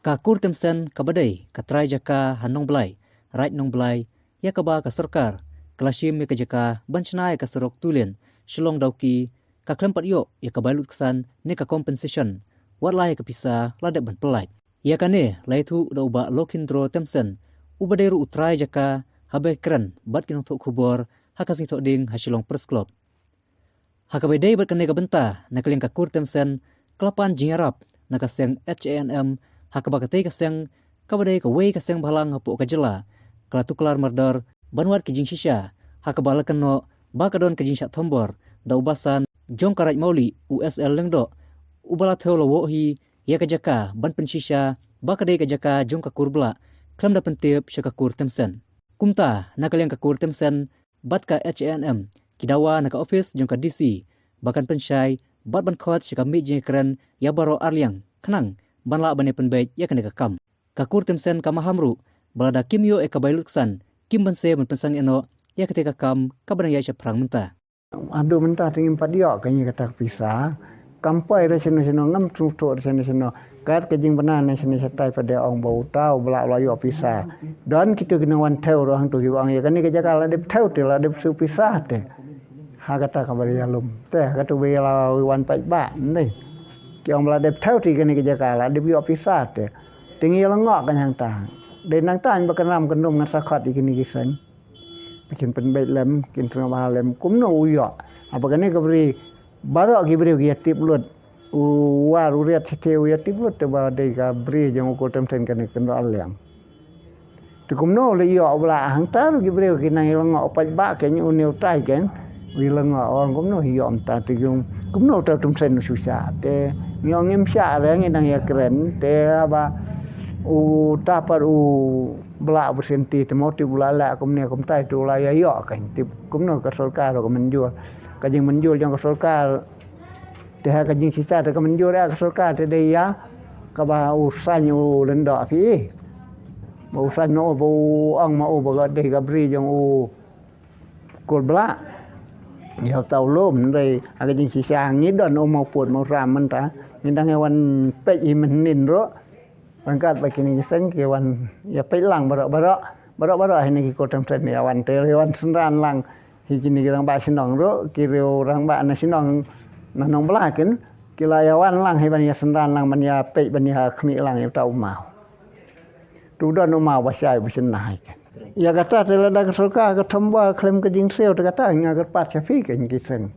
Ka kur temsen ka badai ka trai jaka hanong belai, right nong belai, ya ka ba ka sarkar, kelashim ya ka jaka banchnai ka serok tulen, shilong dauki, ka klempat yo ya ka bailut kesan ne ka compensation, wat lai ka pisa ladek ban pelai. Ya ka ne lai tu da uba lokindro temsen, ubaderu utrai jaka habe keren bat kinong tok kubor hakasing tok ding hasilong persklop. Hakabedai bat kene ka benta nakaling ka kur temsen kelapan jingarap nakaseng HANM hakabakatei kaseng kabadai ka wei kaseng balang hapu ka jela kelatu kelar mardar banwat kijing shisha hakabalakan no bakadon kijing syak thombor da ubasan jong karaj mauli USL lengdo ubala tholo wo hi ya ka jaka ban pen shisha bakadai ka jaka jong ka kurbla klam da pentip syaka kur temsen kumta nakaling ka kur temsen bat ka HANM kidawa naka office jong ka DC bahkan pensyai bat ban khot syaka mi jing keren ya baro arliang kenang banla bane penbait ya kene ka kam ka kur temsen ka mahamru balada kimyo e ka bailuksan kim banse ban pensang eno ya ketika kam ka barang ya prang menta adu mentah tingin padio kanya kata pisah kampai resino ngam tuto resino kat kejing benar resino setai pada ong bau tau belak layu pisah dan kita kena wan tau roh tu kiwang ya kan ni kerja kala de tau te la de su pisah te ha kata kabar ya lum teh kata we la wan pai ba ni kiong la de tau ti kan ni kerja kala de bio pisah te tinggi lengok kan yang tang de nang tang bakenam kenum ngan sakhat ikini kisan bikin penbait lem kin tengah lem kumno uyo apa kan ni kabri barok gibri giatip lut waru riat teu ya tiblut te ba de ka bri jong ko temten kan ken aliang tu kumno le yo bla hang ta gibri kinang lengok pai ba ke nyu neu tai ken wi lengok on kumno hiyo ta ti kumno ta tumsen susah te nyong ngem sya le nang ya keren te ba u tapar u bla bersenti te motif bulala kumne kum tai tu la ya yo kan ti kumno ka solkar ko menjual kajing menjual jong ka solkar te ha kajing sisa te ka menjual ka solkar te de ya ka ba usanyo lendo api ba usanyo bo ang ma o ba de ka bri jong u kol bla ya tau lom dei ha kajing sisa ngidon o mau put mau ram man ta ngidang hewan pe i menin ro Bangkat begini seng kewan ya pelang barok ini ki kotam sen ya wan te hewan senran lang hikini kirang ba sinong ro kireu rang ba na sinong na nong blaken kilayawan lang hewan ya senran lang man ya pe ban ya khmi lang ya tau mau tu don mau basai bisenai ya kata te lada kesulka ke thomba klem ke jing seo te kata nga ke pat chafi ke ki seng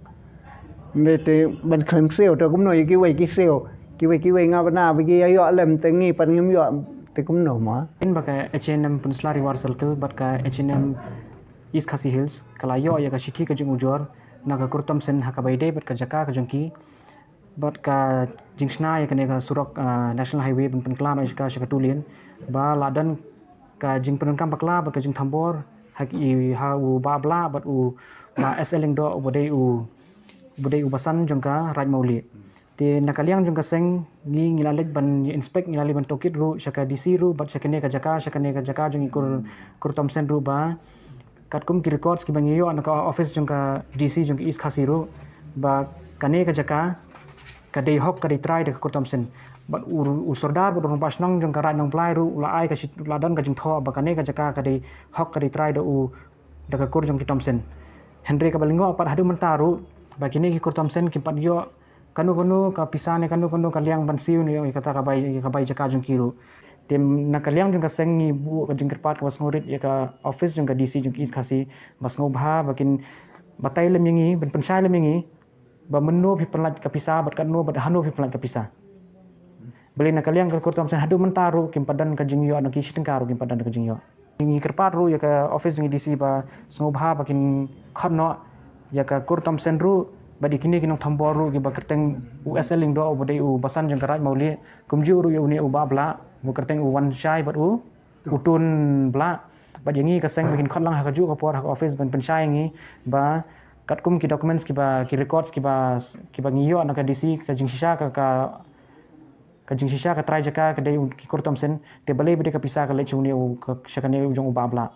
nete ban klem seo te kumno ki wei ki seo kiwe nga bana bagi ayo lem tengi pan ngem yo te kumno ma in baka H&M Peninsula Reward Circle baka H&M East Khasi Hills kala yo ya ka shithi ka jung ujor na ka kurtom sen hakabaide baka jaka ka jungki baka jingsna ya ka surok national highway ban penkla no ka shakatulien ba ladan ka jing penkam bakla baka jing thambor haki ha u babla bat u ba SL do bodai u basan jungka raj mauli te nakaliang jong kaseng ngi ngilalit ban inspect ngilali ban tokit ru syaka DC ru bat syakane ka jaka jong kur Thompson ru ba katkum ki records ki bangiyo anaka office jong ka DC jong East Khasi ru ba kane ka jaka ka dei hok ka dei try de kur Thompson bat u sordar bat ru pasnang jong ka rai nong plai ru la ai ka ladan ka jing tho ba kane ka jaka ka dei hok ka dei try de u da ka kur jong ki Thompson Henry ka balingo pat hadu mentaru ba kini ki kur Thompson ki pat yo kanu ka pisane kanu kaliang bansiu ni kata ka bai jaka jong kiru tem na kaliang jong ka sengi bu ka jong kerpat ka basngorit ya ka office jong ka DC jong East Khasi bas ngobha bakin batai lemingi ben pensai lemingi ba menu pi penlat ka pisa bat kanu bat hanu pi penlat ka pisa beli na kaliang ka kurtam sen hadu mentaru kim padan ka jing yo anaki sitengkaru kim padan ka jing yo ngi kerpat ru ya ka office jong DC ba ngobha bakin khonno ya ka kurtam sen ru badi kini kinong thamboru ki bakerteng USL ling do bodai u basan jang karaj mauli kumju ru yu ni u babla bu kerteng u wan shai bat u utun bla badi ngi ka seng bikin khotlang ha kaju ka por ha office ban penshai ngi ba katkum ki documents ki ba ki records ki ba ngiyo na ka DC ka jing shisha ka jing shisha ka trai jaka ka dei ki kurtam sen te balai bade ka pisa ka lechuni u ka shakane u jong u babla